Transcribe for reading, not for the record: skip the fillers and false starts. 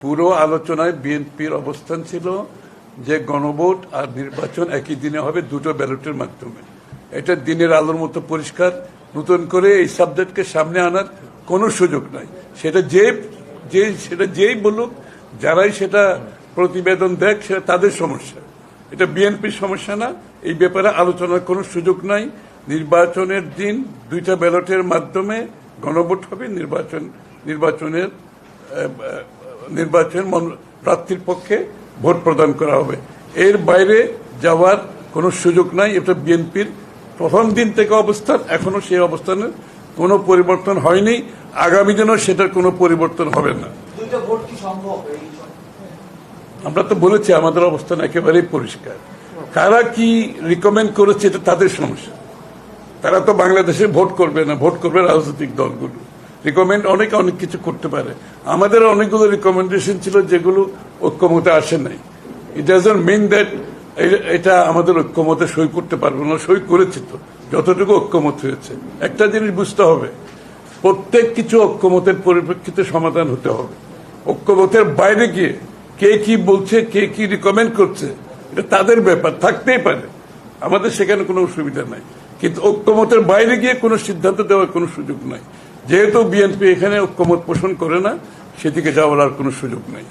পুরো আলোচনায় বিএনপির অবস্থান ছিল যে গণভোট আর নির্বাচন একই দিনে হবে, দুটো ব্যালটের মাধ্যমে। এটা দিনের আলোর মতো পরিষ্কার। নতুন করে এই সাবজেক্টকে সামনে আনার কোনো সুযোগ নাই। সেটা যেই বলুক, যারাই সেটা প্রতিবেদন দেখ, সেটা তাদের সমস্যা, এটা বিএনপির সমস্যা না। এই ব্যাপারে আলোচনার কোনো সুযোগ নাই। নির্বাচনের দিন দুইটা ব্যালটের মাধ্যমে গণভোট হবে, নির্বাচন প্রার্থীর পক্ষে ভোট প্রদান করা হবে। এর বাইরে যাওয়ার কোনো সুযোগ নাই। এটা বিএনপির প্রথম দিন থেকে অবস্থান, এখনো সেই অবস্থানের কোনো পরিবর্তন হয়নি, আগামী দিনেও সেটার কোনো পরিবর্তন হবে না। আমরা তো বলেছি আমাদের অবস্থান একেবারেই পরিষ্কার। কারা কি রিকমেন্ড করেছে এটা তাদের সমস্যা। তারা তো বাংলাদেশে ভোট করবে না, ভোট করবে রাজনৈতিক দলগুলো। রিকমেন্ড অনেক কিছু করতে পারে। আমাদের অনেকগুলো রিকমেন্ডেশন ছিল যেগুলো ঐক্যমতে আসে নাই। ইট ডাজন্ট মিন দ্যাট এটা আমাদের ঐক্যমতে সই করতে পারবো না, সই করেছি তো, যতটুকু ঐক্যমত হয়েছে। একটা জিনিস বুঝতে হবে, প্রত্যেক কিছু ঐক্যমতের পরিপ্রেক্ষিতে সমাধান হতে হবে। ঐক্যমতের বাইরে গিয়ে কে কি বলছে, কে কি রিকমেন্ড করছে, এটা তাদের ব্যাপার, থাকতেই পারে, আমাদের সেখানে কোনো অসুবিধা নাই। কিন্তু ঐক্যমতের বাইরে গিয়ে কোনো সিদ্ধান্ত দেওয়ার কোনো সুযোগ নাই। যেহেতু বিএনপি এখানে ঐক্যমত পোষণ করে না, সেদিকে যাওয়ার আর কোনো সুযোগ নাই।